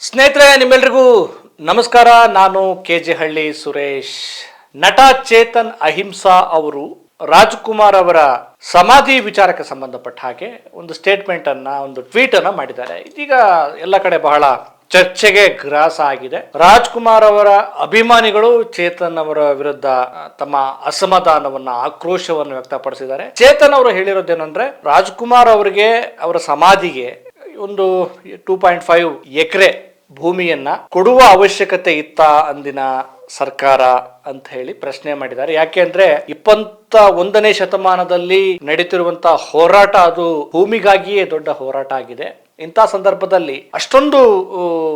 ಸ್ನೇಹಿತರೆ, ನಿಮ್ಮೆಲ್ರಿಗೂ ನಮಸ್ಕಾರ. ನಾನು KJ ಹಳ್ಳಿ ಸುರೇಶ್. ನಟ ಚೇತನ್ ಅಹಿಂಸಾ ಅವರು ರಾಜ್ಕುಮಾರ್ ಅವರ ಸಮಾಧಿ ವಿಚಾರಕ್ಕೆ ಸಂಬಂಧಪಟ್ಟ ಹಾಗೆ ಒಂದು ಸ್ಟೇಟ್ಮೆಂಟ್ ಅನ್ನ, ಒಂದು ಟ್ವೀಟ್ ಅನ್ನ ಮಾಡಿದ್ದಾರೆ. ಇದೀಗ ಎಲ್ಲ ಕಡೆ ಬಹಳ ಚರ್ಚೆಗೆ ಗ್ರಾಸ ಆಗಿದೆ. ರಾಜ್ಕುಮಾರ್ ಅವರ ಅಭಿಮಾನಿಗಳು ಚೇತನ್ ಅವರ ವಿರುದ್ಧ ತಮ್ಮ ಅಸಮಾಧಾನವನ್ನ, ಆಕ್ರೋಶವನ್ನು ವ್ಯಕ್ತಪಡಿಸಿದ್ದಾರೆ. ಚೇತನ್ ಅವರು ಹೇಳಿರೋದೇನಂದ್ರೆ, ರಾಜ್ಕುಮಾರ್ ಅವರಿಗೆ ಅವರ ಸಮಾಧಿಗೆ ಒಂದು 2.5 ಎಕರೆ ಭೂಮಿಯನ್ನ ಕೊಡುವ ಅವಶ್ಯಕತೆ ಇತ್ತ ಅಂದಿನ ಸರ್ಕಾರ ಅಂತ ಹೇಳಿ ಪ್ರಶ್ನೆ ಮಾಡಿದ್ದಾರೆ. ಯಾಕೆ ಅಂದ್ರೆ 21ನೇ ಶತಮಾನದಲ್ಲಿ ನಡೀತಿರುವಂತಹ ಹೋರಾಟ ಅದು ಭೂಮಿಗಾಗಿಯೇ ದೊಡ್ಡ ಹೋರಾಟ ಆಗಿದೆ. ಇಂಥ ಸಂದರ್ಭದಲ್ಲಿ ಅಷ್ಟೊಂದು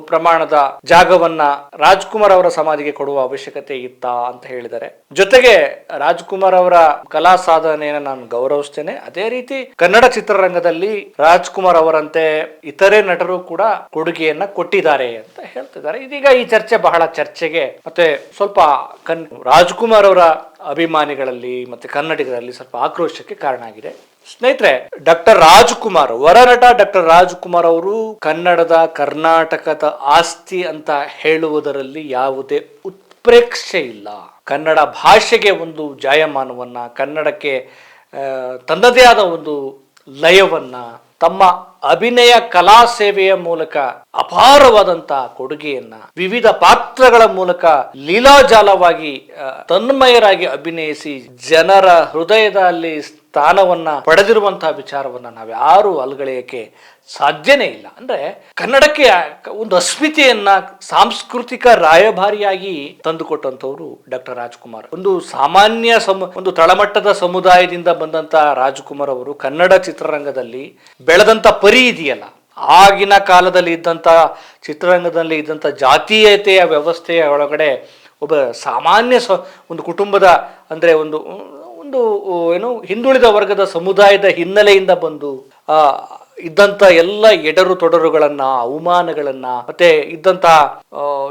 ಪ್ರಮಾಣದ ಜಾಗವನ್ನ ರಾಜ್ಕುಮಾರ್ ಅವರ ಸಮಾಧಿಗೆ ಕೊಡುವ ಅವಶ್ಯಕತೆ ಇತ್ತ ಅಂತ ಹೇಳಿದ್ದಾರೆ. ಜೊತೆಗೆ ರಾಜ್ಕುಮಾರ್ ಅವರ ಕಲಾ ಸಾಧನೆಯನ್ನು ನಾನು ಗೌರವಿಸ್ತೇನೆ. ಅದೇ ರೀತಿ ಕನ್ನಡ ಚಿತ್ರರಂಗದಲ್ಲಿ ರಾಜ್ಕುಮಾರ್ ಅವರಂತೆ ಇತರೆ ನಟರು ಕೂಡ ಕೊಡುಗೆಯನ್ನ ಕೊಟ್ಟಿದ್ದಾರೆ ಅಂತ ಹೇಳ್ತಿದ್ದಾರೆ. ಇದೀಗ ಈ ಚರ್ಚೆ ಬಹಳ ಚರ್ಚೆಗೆ ಮತ್ತೆ ಸ್ವಲ್ಪ ರಾಜ್ಕುಮಾರ್ ಅವರ ಅಭಿಮಾನಿಗಳಲ್ಲಿ ಮತ್ತೆ ಕನ್ನಡಿಗರಲ್ಲಿ ಸ್ವಲ್ಪ ಆಕ್ರೋಶಕ್ಕೆ ಕಾರಣ ಆಗಿದೆ. ಸ್ನೇಹಿತರೆ, ಡಾಕ್ಟರ್ ರಾಜ್ಕುಮಾರ್, ವರನಟ ಡಾಕ್ಟರ್ ರಾಜ್ಕುಮಾರ್ ಅವರು ಕರ್ನಾಟಕದ ಆಸ್ತಿ ಅಂತ ಹೇಳುವುದರಲ್ಲಿ ಯಾವುದೇ ಉತ್ಪ್ರೇಕ್ಷೆ ಇಲ್ಲ. ಕನ್ನಡ ಭಾಷೆಗೆ ಒಂದು ಜಾಯಮಾನವನ್ನ, ಕನ್ನಡಕ್ಕೆ ತನ್ನದೇ ಆದ ಒಂದು ಲಯವನ್ನ, ತಮ್ಮ ಅಭಿನಯ ಕಲಾ ಸೇವೆಯ ಮೂಲಕ ಅಪಾರವಾದಂತ ಕೊಡುಗೆಯನ್ನ, ವಿವಿಧ ಪಾತ್ರಗಳ ಮೂಲಕ ಲೀಲಾಜಾಲವಾಗಿ ತನ್ಮಯರಾಗಿ ಅಭಿನಯಿಸಿ ಜನರ ಹೃದಯದಲ್ಲಿ ಸ್ಥಾನವನ್ನ ಪಡೆದಿರುವಂತಹ ವಿಚಾರವನ್ನ ನಾವ್ಯಾರು ಅಲ್ಗಳೆಯಕ್ಕೆ ಸಾಧ್ಯನೇ ಇಲ್ಲ. ಅಂದ್ರೆ ಕನ್ನಡಕ್ಕೆ ಒಂದು ಅಸ್ಮಿತೆಯನ್ನ, ಸಾಂಸ್ಕೃತಿಕ ರಾಯಭಾರಿಯಾಗಿ ತಂದುಕೊಟ್ಟಂತವ್ರು ಡಾಕ್ಟರ್ ರಾಜ್ಕುಮಾರ್. ಒಂದು ಸಾಮಾನ್ಯ ಒಂದು ತಳಮಟ್ಟದ ಸಮುದಾಯದಿಂದ ಬಂದಂತ ರಾಜ್ಕುಮಾರ್ ಅವರು ಕನ್ನಡ ಚಿತ್ರರಂಗದಲ್ಲಿ ಬೆಳೆದಂತ ಪರಿ ಇದೆಯಲ್ಲ, ಆಗಿನ ಕಾಲದಲ್ಲಿ ಇದ್ದಂತ ಚಿತ್ರರಂಗದಲ್ಲಿ ಇದ್ದಂತ ಜಾತೀಯತೆಯ ವ್ಯವಸ್ಥೆಯ ಒಳಗಡೆ ಒಬ್ಬ ಸಾಮಾನ್ಯ ಒಂದು ಕುಟುಂಬದ, ಅಂದ್ರೆ ಒಂದು ಏನು ಹಿಂದುಳಿದ ವರ್ಗದ ಸಮುದಾಯದ ಹಿನ್ನೆಲೆಯಿಂದ ಬಂದು ಇದ್ದಂತ ಎಲ್ಲ ಎಡರು ತೊಡರುಗಳನ್ನ, ಅವಮಾನಗಳನ್ನ, ಮತ್ತೆ ಇದ್ದಂತ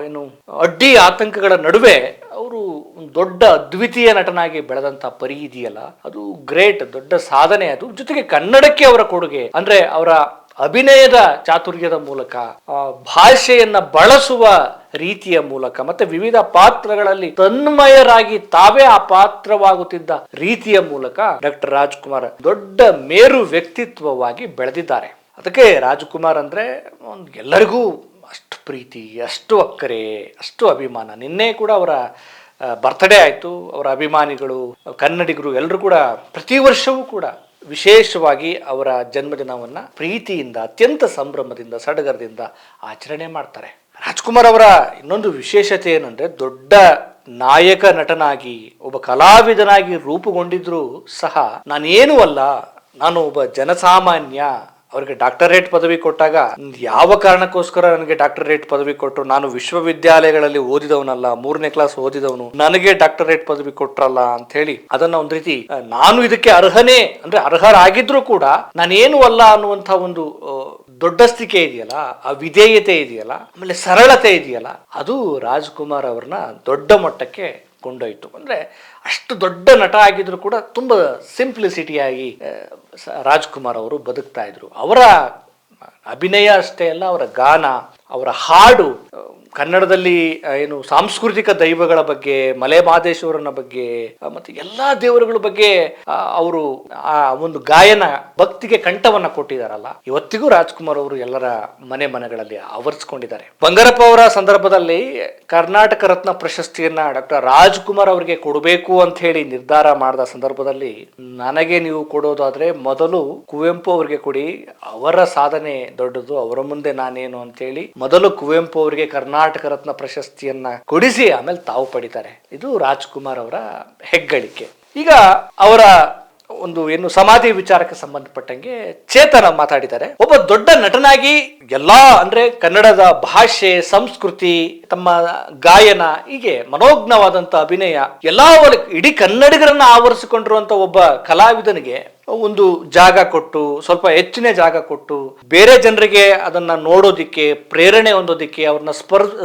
ಏನು ಅಡ್ಡಿ ಆತಂಕಗಳ ನಡುವೆ ಅವರು ಒಂದು ದೊಡ್ಡ ಅದ್ವಿತೀಯ ನಟನಾಗಿ ಬೆಳೆದಂತ ಪರಿ ಇದೆಯಲ್ಲ, ಅದು ಗ್ರೇಟ್, ದೊಡ್ಡ ಸಾಧನೆ. ಅದು ಜೊತೆಗೆ ಕನ್ನಡಕ್ಕೆ ಅವರ ಕೊಡುಗೆ ಅಂದ್ರೆ ಅವರ ಅಭಿನಯದ ಚಾತುರ್ಯದ ಮೂಲಕ, ಭಾಷೆಯನ್ನ ಬಳಸುವ ರೀತಿಯ ಮೂಲಕ, ಮತ್ತೆ ವಿವಿಧ ಪಾತ್ರಗಳಲ್ಲಿ ತನ್ಮಯರಾಗಿ ತಾವೇ ಆ ಪಾತ್ರವಾಗುತ್ತಿದ್ದ ರೀತಿಯ ಮೂಲಕ ಡಾಕ್ಟರ್ ರಾಜ್ಕುಮಾರ್ ದೊಡ್ಡ ಮೇರು ವ್ಯಕ್ತಿತ್ವವಾಗಿ ಬೆಳೆದಿದ್ದಾರೆ. ಅದಕ್ಕೆ ರಾಜ್ಕುಮಾರ್ ಅಂದ್ರೆ ಎಲ್ಲರಿಗೂ ಅಷ್ಟು ಪ್ರೀತಿ, ಅಷ್ಟು ಅಕ್ಕರೆ, ಅಷ್ಟು ಅಭಿಮಾನ. ನಿನ್ನೆ ಕೂಡ ಅವರ ಬರ್ತ್ಡೇ ಆಯ್ತು. ಅವರ ಅಭಿಮಾನಿಗಳು, ಕನ್ನಡಿಗರು ಎಲ್ಲರೂ ಕೂಡ ಪ್ರತಿ ವರ್ಷವೂ ಕೂಡ ವಿಶೇಷವಾಗಿ ಅವರ ಜನ್ಮದಿನವನ್ನ ಪ್ರೀತಿಯಿಂದ, ಅತ್ಯಂತ ಸಂಭ್ರಮದಿಂದ, ಸಡಗರದಿಂದ ಆಚರಣೆ ಮಾಡ್ತಾರೆ. ರಾಜ್ಕುಮಾರ್ ಅವರ ಇನ್ನೊಂದು ವಿಶೇಷತೆ ಏನಂದ್ರೆ, ದೊಡ್ಡ ನಾಯಕ ನಟನಾಗಿ, ಒಬ್ಬ ಕಲಾವಿದನಾಗಿ ರೂಪುಗೊಂಡಿದ್ರು ಸಹ ನಾನೇನು ಅಲ್ಲ, ನಾನು ಒಬ್ಬ ಜನಸಾಮಾನ್ಯ. ಅವರಿಗೆ ಡಾಕ್ಟರೇಟ್ ಪದವಿ ಕೊಟ್ಟಾಗ ಯಾವ ಕಾರಣಕ್ಕೋಸ್ಕರ ನನಗೆ ಡಾಕ್ಟರೇಟ್ ಪದವಿ ಕೊಟ್ಟರು, ನಾನು ವಿಶ್ವವಿದ್ಯಾಲಯಗಳಲ್ಲಿ ಓದಿದವನಲ್ಲ, 3ನೇ ಕ್ಲಾಸ್ ಓದಿದವನು, ನನಗೆ ಡಾಕ್ಟರೇಟ್ ಪದವಿ ಕೊಟ್ರಲ್ಲ ಅಂತ ಹೇಳಿ ಅದನ್ನ ಒಂದ್ ರೀತಿ ನಾನು ಇದಕ್ಕೆ ಅರ್ಹನೇ, ಅಂದ್ರೆ ಅರ್ಹರಾಗಿದ್ರು ಕೂಡ ನಾನೇನು ಅಲ್ಲ ಅನ್ನುವಂಥ ಒಂದು ದೊಡ್ಡಸ್ತಿಕೆ ಇದೆಯಲ್ಲ, ಆ ವಿಧೇಯತೆ ಇದೆಯಲ್ಲ, ಆಮೇಲೆ ಸರಳತೆ ಇದೆಯಲ್ಲ, ಅದು ರಾಜ್ಕುಮಾರ್ ಅವ್ರನ್ನ ದೊಡ್ಡ ಮಟ್ಟಕ್ಕೆ ಕೊಂಡೊಯ್ತು. ಅಂದ್ರೆ ಅಷ್ಟು ದೊಡ್ಡ ನಟ ಆಗಿದ್ರು ಕೂಡ ತುಂಬಾ ಸಿಂಪ್ಲಿಸಿಟಿಯಾಗಿ ರಾಜ್ಕುಮಾರ್ ಅವರು ಬದುಕ್ತಾ ಇದ್ರು. ಅವರ ಅಭಿನಯ ಅಷ್ಟೇ ಅಲ್ಲ, ಅವರ ಗಾನ, ಅವರ ಹಾಡು, ಕನ್ನಡದಲ್ಲಿ ಏನು ಸಾಂಸ್ಕೃತಿಕ ದೈವಗಳ ಬಗ್ಗೆ, ಮಲೆ ಮಹದೇಶ್ವರನ ಬಗ್ಗೆ, ಮತ್ತೆ ಎಲ್ಲಾ ದೇವರುಗಳ ಬಗ್ಗೆ ಅವರು ಆ ಒಂದು ಗಾಯನ, ಭಕ್ತಿಗೆ ಕಂಠವನ್ನ ಕೊಟ್ಟಿದಾರಲ್ಲ, ಇವತ್ತಿಗೂ ರಾಜ್ಕುಮಾರ್ ಅವರು ಎಲ್ಲರ ಮನೆಗಳಲ್ಲಿ ಆವರಿಸಿಕೊಂಡಿದ್ದಾರೆ. ಬಂಗಾರಪ್ಪ ಅವರ ಸಂದರ್ಭದಲ್ಲಿ ಕರ್ನಾಟಕ ರತ್ನ ಪ್ರಶಸ್ತಿಯನ್ನ ಡಾಕ್ಟರ್ ರಾಜ್ಕುಮಾರ್ ಅವರಿಗೆ ಕೊಡಬೇಕು ಅಂತ ಹೇಳಿ ನಿರ್ಧಾರ ಮಾಡಿದ ಸಂದರ್ಭದಲ್ಲಿ, ನನಗೆ ನೀವು ಕೊಡೋದಾದ್ರೆ ಮೊದಲು ಕುವೆಂಪು ಅವರಿಗೆ ಕೊಡಿ, ಅವರ ಸಾಧನೆ ದೊಡ್ಡದು, ಅವರ ಮುಂದೆ ನಾನೇನು ಅಂತ ಹೇಳಿ ಮೊದಲು ಕುವೆಂಪು ಅವರಿಗೆ ಕರ್ನಾಟಕ ರತ್ನ ಪ್ರಶಸ್ತಿಯನ್ನ ಕೊಡಿಸಿ ಆಮೇಲೆ ತಾವು ಪಡಿತಾರೆ. ಇದು ರಾಜ್ಕುಮಾರ್ ಅವರ ಹೆಗ್ಗಳಿಕೆ. ಈಗ ಅವರ ಒಂದು ಏನು ಸಮಾಧಿ ವಿಚಾರಕ್ಕೆ ಸಂಬಂಧಪಟ್ಟಂಗೆ ಚೇತನ ಮಾತಾಡಿದ್ದಾರೆ. ಒಬ್ಬ ದೊಡ್ಡ ನಟನಾಗಿ ಎಲ್ಲಾ, ಅಂದ್ರೆ ಕನ್ನಡದ ಭಾಷೆ, ಸಂಸ್ಕೃತಿ, ತಮ್ಮ ಗಾಯನ, ಹೀಗೆ ಮನೋಜ್ಞವಾದಂತ ಅಭಿನಯ, ಎಲ್ಲಾ ಇಡೀ ಕನ್ನಡಿಗರನ್ನ ಆವರಿಸಿಕೊಂಡಿರುವಂತ ಒಬ್ಬ ಕಲಾವಿದನಿಗೆ ಒಂದು ಜಾಗ ಕೊಟ್ಟು, ಸ್ವಲ್ಪ ಹೆಚ್ಚಿನ ಜಾಗ ಕೊಟ್ಟು, ಬೇರೆ ಜನರಿಗೆ ಅದನ್ನ ನೋಡೋದಿಕ್ಕೆ, ಪ್ರೇರಣೆ ಹೊಂದೋದಿಕ್ಕೆ, ಅವ್ರನ್ನ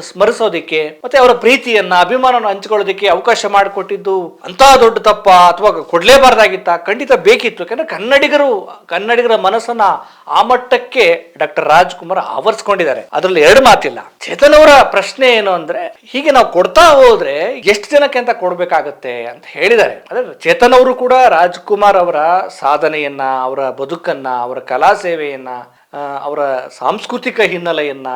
ಸ್ಮರಿಸೋದಿಕ್ಕೆ, ಮತ್ತೆ ಅವರ ಪ್ರೀತಿಯನ್ನ, ಅಭಿಮಾನವನ್ನು ಹಂಚಿಕೊಳ್ಳೋದಿಕ್ಕೆ ಅವಕಾಶ ಮಾಡಿಕೊಟ್ಟಿದ್ದು ಅಂತ ದೊಡ್ಡ ತಪ್ಪ ಅಥವಾ ಕೊಡ್ಲೇಬಾರ್ದಾಗಿತ್ತ? ಖಂಡಿತ ಬೇಕಿತ್ತು. ಯಾಕಂದ್ರೆ ಕನ್ನಡಿಗರ ಮನಸ್ಸನ್ನ ಆ ಮಟ್ಟಕ್ಕೆ ಡಾಕ್ಟರ್ ರಾಜ್ಕುಮಾರ್ ಆವರಿಸ್ಕೊಂಡಿದ್ದಾರೆ. ಅದರಲ್ಲಿ ಎರಡು ಮಾತಿಲ್ಲ. ಚೇತನ್ ಅವರ ಪ್ರಶ್ನೆ ಏನು ಅಂದ್ರೆ, ಹೀಗೆ ನಾವು ಕೊಡ್ತಾ ಹೋದ್ರೆ ಎಷ್ಟು ಜನಕ್ಕೆ ಅಂತ ಕೊಡ್ಬೇಕಾಗತ್ತೆ ಅಂತ ಹೇಳಿದ್ದಾರೆ. ಅದೇ ಚೇತನ್ ಅವರು ಕೂಡ ರಾಜ್ಕುಮಾರ್ ಅವರ ಸಾಧನೆಯನ್ನ, ಅವರ ಬದುಕನ್ನ, ಅವರ ಕಲಾ ಸೇವೆಯನ್ನ, ಅವರ ಸಾಂಸ್ಕೃತಿಕ ಹಿನ್ನೆಲೆಯನ್ನ,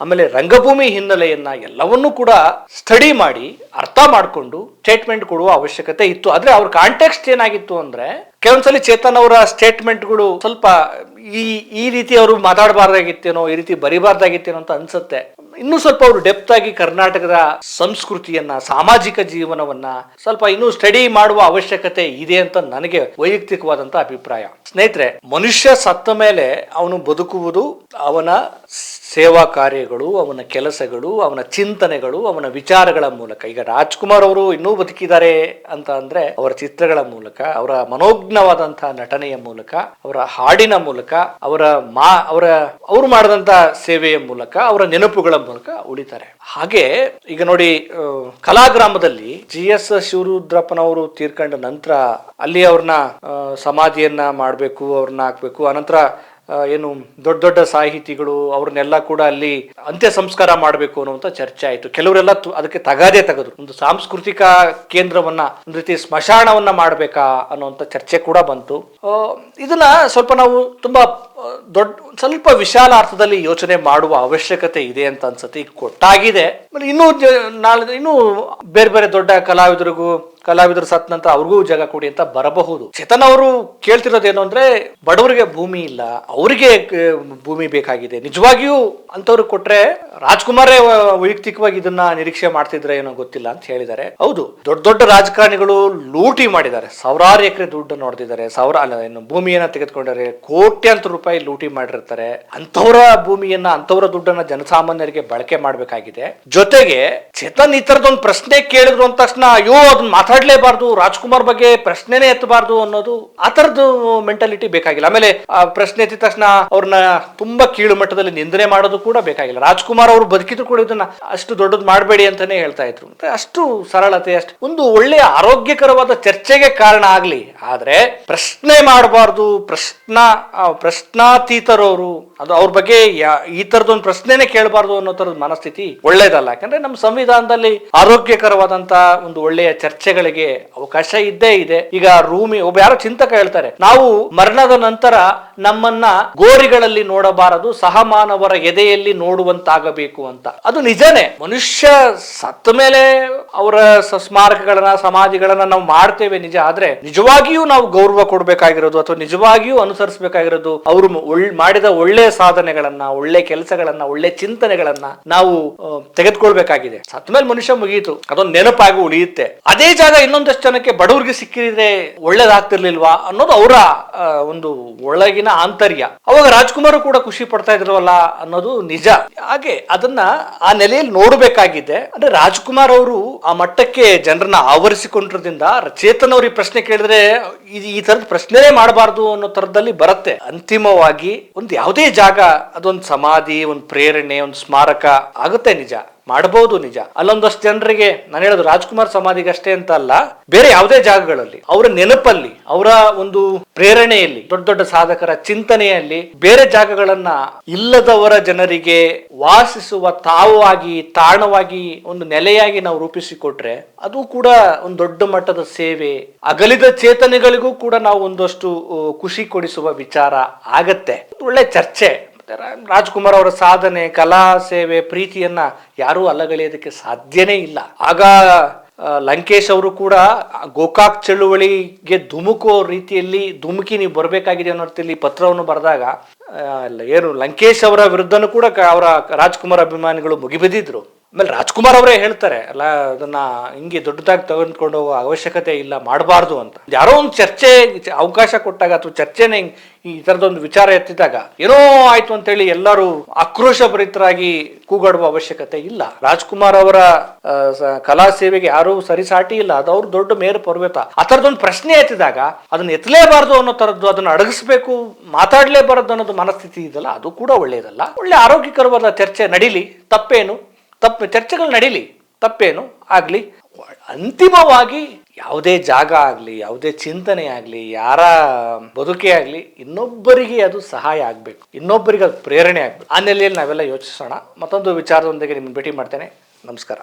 ಆಮೇಲೆ ರಂಗಭೂಮಿ ಹಿನ್ನೆಲೆಯನ್ನ ಎಲ್ಲವನ್ನೂ ಕೂಡ ಸ್ಟಡಿ ಮಾಡಿ ಅರ್ಥ ಮಾಡಿಕೊಂಡು ಸ್ಟೇಟ್ಮೆಂಟ್ ಕೊಡುವ ಅವಶ್ಯಕತೆ ಇತ್ತು. ಆದ್ರೆ ಅವ್ರ ಕಾಂಟೆಕ್ಸ್ಟ್ ಏನಾಗಿತ್ತು ಅಂದ್ರೆ, ಕೆಲವೊಂದ್ಸಲಿ ಚೇತನ್ ಅವರ ಸ್ಟೇಟ್ಮೆಂಟ್ಗಳು ಸ್ವಲ್ಪ ಈ ರೀತಿ ಅವರು ಮಾತಾಡಬಾರ್ದಾಗಿತ್ತೇನೋ, ಈ ರೀತಿ ಬರಿಬಾರ್ದಾಗಿತ್ತೇನೋ ಅಂತ ಅನ್ಸುತ್ತೆ. ಇನ್ನೂ ಸ್ವಲ್ಪ ಅವರು ಡೆಪ್ತ್ ಆಗಿ ಕರ್ನಾಟಕದ ಸಂಸ್ಕೃತಿಯನ್ನ, ಸಾಮಾಜಿಕ ಜೀವನವನ್ನ ಸ್ವಲ್ಪ ಇನ್ನೂ ಸ್ಟಡಿ ಮಾಡುವ ಅವಶ್ಯಕತೆ ಇದೆ ಅಂತ ನನಗೆ ವೈಯಕ್ತಿಕವಾದಂತ ಅಭಿಪ್ರಾಯ. ಸ್ನೇಹಿತರೆ, ಮನುಷ್ಯ ಸತ್ತ ಮೇಲೆ ಅವನು ಬದುಕುವುದು ಅವನ ಸೇವಾ ಕಾರ್ಯಗಳು, ಅವನ ಕೆಲಸಗಳು, ಅವನ ಚಿಂತನೆಗಳು, ಅವನ ವಿಚಾರಗಳ ಮೂಲಕ. ಈಗ ರಾಜ್ಕುಮಾರ್ ಅವರು ಇನ್ನೂ ಬದುಕಿದ್ದಾರೆ ಅಂತ ಅಂದ್ರೆ ಅವರ ಚಿತ್ರಗಳ ಮೂಲಕ, ಅವರ ಮನೋಜ್ಞವಾದಂತಹ ನಟನೆಯ ಮೂಲಕ, ಅವರ ಹಾಡಿನ ಮೂಲಕ, ಅವರು ಮಾಡಿದಂತ ಸೇವೆಯ ಮೂಲಕ, ಅವರ ನೆನಪುಗಳ ಮೂಲಕ ಉಳಿತಾರೆ. ಹಾಗೆ ಈಗ ನೋಡಿ, ಕಲಾಗ್ರಾಮದಲ್ಲಿ GS ಶಿವರುದ್ರಪ್ಪನವರು ತೀರ್ಕೊಂಡ ನಂತರ ಅಲ್ಲಿ ಅವ್ರನ್ನ ಸಮಾಧಿಯನ್ನ ಮಾಡಬೇಕು, ಅವ್ರನ್ನ ಹಾಕ್ಬೇಕು. ಅನಂತರ ಏನು ದೊಡ್ಡ ದೊಡ್ಡ ಸಾಹಿತಿಗಳು ಅವ್ರನ್ನೆಲ್ಲ ಕೂಡ ಅಲ್ಲಿ ಅಂತ್ಯ ಸಂಸ್ಕಾರ ಮಾಡಬೇಕು ಅನ್ನುವಂಥ ಚರ್ಚೆ ಆಯಿತು. ಕೆಲವರೆಲ್ಲ ಅದಕ್ಕೆ ತಗಾದೆ ತೆಗೆದ್ರು. ಒಂದು ಸಾಂಸ್ಕೃತಿಕ ಕೇಂದ್ರವನ್ನ, ಒಂದು ರೀತಿ ಸ್ಮಶಾನವನ್ನ ಮಾಡಬೇಕಾ ಅನ್ನುವಂಥ ಚರ್ಚೆ ಕೂಡ ಬಂತು. ಇದನ್ನ ಸ್ವಲ್ಪ ನಾವು ತುಂಬಾ ಸ್ವಲ್ಪ ವಿಶಾಲ ಅರ್ಥದಲ್ಲಿ ಯೋಚನೆ ಮಾಡುವ ಅವಶ್ಯಕತೆ ಇದೆ ಅಂತ ಅನ್ಸುತ್ತೆ. ಈಗ ಕೊಟ್ಟಾಗಿದೆ, ಇನ್ನೂ ಬೇರೆ ಬೇರೆ ದೊಡ್ಡ ಕಲಾವಿದರು ಸತ್ ನಂತರ ಅವ್ರಿಗೂ ಜಾಗ ಕೊಡಿ ಅಂತ ಬರಬಹುದು. ಚೇತನ್ ಅವರು ಕೇಳ್ತಿರೋದೇನು ಅಂದ್ರೆ, ಬಡವರಿಗೆ ಭೂಮಿ ಇಲ್ಲ, ಅವರಿಗೆ ಭೂಮಿ ಬೇಕಾಗಿದೆ. ನಿಜವಾಗಿಯೂ ಅಂತವ್ರಿಗೆ ಕೊಟ್ರೆ ರಾಜ್ಕುಮಾರೇ ವೈಯಕ್ತಿಕವಾಗಿ ಇದನ್ನ ನಿರೀಕ್ಷೆ ಮಾಡ್ತಿದ್ರೆ ಏನೋ ಗೊತ್ತಿಲ್ಲ ಅಂತ ಹೇಳಿದ್ದಾರೆ. ಹೌದು, ದೊಡ್ಡ ದೊಡ್ಡ ರಾಜಕಾರಣಿಗಳು ಲೂಟಿ ಮಾಡಿದ್ದಾರೆ, ಸಾವಿರಾರು ಎಕರೆ ದುಡ್ಡು ನೋಡ್ತಿದ್ದಾರೆ, ಭೂಮಿಯನ್ನ ತೆಗೆದುಕೊಂಡಿದ್ದಾರೆ, ಕೋಟ್ಯಾಂತರ ರೂಪಾಯಿ ಲೂಟಿ ಮಾಡಿರ್ತಾರೆ. ಅಂತವರ ಭೂಮಿಯನ್ನ, ಅಂತವರ ದುಡ್ಡನ್ನ ಜನಸಾಮಾನ್ಯರಿಗೆ ಬಳಕೆ ಮಾಡ್ಬೇಕಾಗಿದೆ. ಜೊತೆಗೆ ಚೇತನ್ ಈ ತರದೊಂದು ಪ್ರಶ್ನೆ ಕೇಳಿದ್ರು ಅಂದ ತಕ್ಷಣ ಅಯ್ಯೋ ಅದನ್ನ ಮಾತಾಡ್ಲೇಬಾರ್ದು, ರಾಜ್ಕುಮಾರ್ ಬಗ್ಗೆ ಪ್ರಶ್ನೆನೇ ಎತ್ತಬಾರ್ದು ಅನ್ನೋದು, ಆ ತರದ್ದು ಮೆಂಟಾಲಿಟಿ ಬೇಕಾಗಿಲ್ಲ. ಆಮೇಲೆ ಆ ಪ್ರಶ್ನೆ ಎತ್ತಿದ ತಕ್ಷಣ ಅವ್ರನ್ನ ತುಂಬಾ ಕೀಳು ಮಟ್ಟದಲ್ಲಿ ನಿಂದನೆ ಮಾಡೋದು ಕೂಡ ಬೇಕಾಗಿಲ್ಲ. ರಾಜ್ಕುಮಾರ್ ಅವರು ಬದುಕಿದ್ರು ಕೂಡ ಇದನ್ನ ಅಷ್ಟು ದೊಡ್ಡದು ಮಾಡಬೇಡಿ ಅಂತಾನೆ ಹೇಳ್ತಾ ಇದ್ರು. ಅಷ್ಟು ಸರಳತೆ, ಅಷ್ಟು ಒಂದು ಒಳ್ಳೆಯ ಆರೋಗ್ಯಕರವಾದ ಚರ್ಚೆಗೆ ಕಾರಣ ಆಗ್ಲಿ. ಆದ್ರೆ ಪ್ರಶ್ನೆ ಮಾಡಬಾರ್ದು, ಪ್ರಶ್ನಾತೀತರವರು, ಅದು ಅವ್ರ ಬಗ್ಗೆ ಈ ತರದೊಂದು ಪ್ರಶ್ನೆನೇ ಕೇಳಬಾರ್ದು ಅನ್ನೋ ತರದ ಮನಸ್ಥಿತಿ ಒಳ್ಳೇದಲ್ಲ. ಯಾಕಂದ್ರೆ ನಮ್ಮ ಸಂವಿಧಾನದಲ್ಲಿ ಆರೋಗ್ಯಕರವಾದಂತ ಒಂದು ಒಳ್ಳೆಯ ಚರ್ಚೆಗಳಿಗೆ ಅವಕಾಶ ಇದ್ದೇ ಇದೆ. ಈಗ ಒಬ್ಬ ಯಾರೋ ಚಿಂತಕ ಹೇಳ್ತಾರೆ, ನಾವು ಮರಣದ ನಂತರ ನಮ್ಮನ್ನ ಗೋರಿಗಳಲ್ಲಿ ನೋಡಬಾರದು, ಸಹಮಾನವರ ಎದೆಯಲ್ಲಿ ನೋಡುವಂತಾಗಬೇಕು ಅಂತ. ಅದು ನಿಜನೇ. ಮನುಷ್ಯ ಸತ್ತ ಮೇಲೆ ಅವರ ಸ್ಮಾರಕಗಳನ್ನ, ಸಮಾಧಿಗಳನ್ನ ನಾವು ಮಾಡ್ತೇವೆ ನಿಜ. ಆದ್ರೆ ನಿಜವಾಗಿಯೂ ನಾವು ಗೌರವ ಕೊಡ್ಬೇಕಾಗಿರೋದು ಅಥವಾ ನಿಜವಾಗಿಯೂ ಅನುಸರಿಸಬೇಕಾಗಿರೋದು ಅವರು ಮಾಡಿದ ಒಳ್ಳೆ ಸಾಧನೆಗಳನ್ನ, ಒಳ್ಳೆ ಕೆಲಸಗಳನ್ನ, ಒಳ್ಳೆ ಚಿಂತನೆಗಳನ್ನ ನಾವು ತೆಗೆದುಕೊಳ್ಬೇಕಾಗಿದೆ. ಸತ್ತ ಮೇಲೆ ಮನುಷ್ಯ ಮುಗಿಯಿತು, ಅದೊಂದು ನೆನಪಾಗಿ ಉಳಿಯುತ್ತೆ. ಅದೇ ಜಾಗ ಇನ್ನೊಂದಷ್ಟು ಜನಕ್ಕೆ ಬಡವರಿಗೆ ಸಿಕ್ಕಿದ್ರೆ ಒಳ್ಳೇದಾಗ್ತಿರ್ಲಿಲ್ವಾ ಅನ್ನೋದು ಅವರ ಒಂದು ಒಳಗಿನ ಆಂತರ್ಯ. ಅವಾಗ ರಾಜ್ಕುಮಾರ್ ಕೂಡ ಖುಷಿ ಪಡ್ತಾ ಇದ್ರವಲ್ಲ ಅನ್ನೋದು ನಿಜ. ಹಾಗೆ ಅದನ್ನ ಆ ನೆಲೆಯಲ್ಲಿ ನೋಡಬೇಕಾಗಿದೆ. ಅಂದ್ರೆ ರಾಜ್ಕುಮಾರ್ ಅವರು ಆ ಮಟ್ಟಕ್ಕೆ ಜನರನ್ನ ಆವರಿಸಿಕೊಂಡಿರೋದ್ರಿಂದ ಚೇತನ್ ಅವ್ರಿಗೆ ಪ್ರಶ್ನೆ ಕೇಳಿದ್ರೆ ಈ ತರದ ಪ್ರಶ್ನೆ ಮಾಡಬಾರ್ದು ಅನ್ನೋ ತರದಲ್ಲಿ ಬರುತ್ತೆ. ಅಂತಿಮವಾಗಿ ಒಂದು ಯಾವುದೇ ಜಾಗ, ಅದೊಂದು ಸಮಾಧಿ, ಒಂದು ಪ್ರೇರಣೆ, ಒಂದು ಸ್ಮಾರಕ ಆಗುತ್ತೆ ನಿಜ, ಮಾಡಬಹುದು ನಿಜ. ಅಲ್ಲೊಂದಷ್ಟು ಜನರಿಗೆ ನಾನು ಹೇಳೋದು ರಾಜ್ಕುಮಾರ್ ಸಮಾಧಿಗೆ ಅಷ್ಟೇ ಅಂತ ಅಲ್ಲ, ಬೇರೆ ಯಾವುದೇ ಜಾಗಗಳಲ್ಲಿ ಅವರ ನೆನಪಲ್ಲಿ, ಅವರ ಒಂದು ಪ್ರೇರಣೆಯಲ್ಲಿ, ದೊಡ್ಡ ದೊಡ್ಡ ಸಾಧಕರ ಚಿಂತನೆಯಲ್ಲಿ ಬೇರೆ ಜಾಗಗಳನ್ನ ಇಲ್ಲದವರ ಜನರಿಗೆ ವಾಸಿಸುವ ತಾವಾಗಿ, ತಾಣವಾಗಿ, ಒಂದು ನೆಲೆಯಾಗಿ ನಾವು ರೂಪಿಸಿಕೊಟ್ರೆ ಅದು ಕೂಡ ಒಂದು ದೊಡ್ಡ ಮಟ್ಟದ ಸೇವೆ. ಅಗಲಿದ ಚೇತನೆಗಳಿಗೂ ಕೂಡ ನಾವು ಒಂದಷ್ಟು ಖುಷಿ ಕೊಡಿಸುವ ವಿಚಾರ ಆಗತ್ತೆ. ಒಳ್ಳೆ ಚರ್ಚೆ. ರಾಜ್ಕುಮಾರ್ ಅವರ ಸಾಧನೆ, ಕಲಾ ಸೇವೆ, ಪ್ರೀತಿಯನ್ನ ಯಾರೂ ಅಲ್ಲಗಳೆಯೋದಕ್ಕೆ ಸಾಧ್ಯನೇ ಇಲ್ಲ. ಆಗ ಲಂಕೇಶ್ ಅವರು ಕೂಡ ಗೋಕಾಕ್ ಚಳುವಳಿಗೆ ಧುಮುಕೋ ರೀತಿಯಲ್ಲಿ ನೀವು ಬರಬೇಕಾಗಿದೆ ಅನ್ನೋ ರೀತಿಯಲ್ಲಿ ಪತ್ರವನ್ನು ಬರೆದಾಗ ಏನು ಲಂಕೇಶ್ ಅವರ ವಿರುದ್ಧನೂ ಕೂಡ ಅವರ ರಾಜ್ಕುಮಾರ್ ಅಭಿಮಾನಿಗಳು ಮುಗಿಬಿದ್ದಿದ್ರು. ಆಮೇಲೆ ರಾಜ್ಕುಮಾರ್ ಅವರೇ ಹೇಳ್ತಾರೆ ಅಲ್ಲ, ಅದನ್ನ ಹಿಂಗೆ ದೊಡ್ಡದಾಗಿ ತೆಗೆದುಕೊಂಡು ಹೋಗೋ ಅವಶ್ಯಕತೆ ಇಲ್ಲ, ಮಾಡಬಾರ್ದು ಅಂತ. ಯಾರೋ ಒಂದು ಚರ್ಚೆ ಅವಕಾಶ ಕೊಟ್ಟಾಗ ಅಥವಾ ಚರ್ಚೆನೆ ಈ ತರದೊಂದು ವಿಚಾರ ಎತ್ತಿದಾಗ ಏನೋ ಆಯ್ತು ಅಂತೇಳಿ ಎಲ್ಲರೂ ಆಕ್ರೋಶ ಭರಿತರಾಗಿ ಕೂಗಾಡುವ ಅವಶ್ಯಕತೆ ಇಲ್ಲ. ರಾಜ್ಕುಮಾರ್ ಅವರ ಕಲಾ ಸೇವೆಗೆ ಯಾರು ಸರಿಸಾಟಿ ಇಲ್ಲ, ಅದು ಅವ್ರು ದೊಡ್ಡ ಮೇರು ಪರ್ವತ. ಆ ತರದೊಂದು ಪ್ರಶ್ನೆ ಎತ್ತಿದಾಗ ಅದನ್ನ ಎತ್ತಲೇಬಾರ್ದು ಅನ್ನೋ ತರದ್ದು, ಅದನ್ನ ಅಡಗಿಸ್ಬೇಕು, ಮಾತಾಡ್ಲೇಬಾರದು ಅನ್ನೋದು ಮನಸ್ಥಿತಿ ಇದೆಯಲ್ಲ, ಅದು ಕೂಡ ಒಳ್ಳೆಯದಲ್ಲ. ಒಳ್ಳೆ ಆರೋಗ್ಯಕರವಾದ ಚರ್ಚೆ ನಡೀಲಿ, ತಪ್ಪೇನು? ಚರ್ಚೆಗಳು ನಡೀಲಿ, ತಪ್ಪೇನು ಆಗ್ಲಿ. ಅಂತಿಮವಾಗಿ ಯಾವುದೇ ಜಾಗ ಆಗ್ಲಿ, ಯಾವುದೇ ಚಿಂತನೆ ಆಗ್ಲಿ, ಯಾರ ಬದುಕೇ ಆಗ್ಲಿ, ಇನ್ನೊಬ್ಬರಿಗೆ ಅದು ಸಹಾಯ ಆಗ್ಬೇಕು, ಇನ್ನೊಬ್ಬರಿಗೆ ಅದು ಪ್ರೇರಣೆ ಆಗ್ಬೇಕು. ಆ ನೆಲೆಯಲ್ಲಿ ನಾವೆಲ್ಲ ಯೋಚಿಸೋಣ. ಮತ್ತೊಂದು ವಿಚಾರದೊಂದಿಗೆ ನಿಮ್ಮನ್ನು ಭೇಟಿ ಮಾಡ್ತೇನೆ. ನಮಸ್ಕಾರ.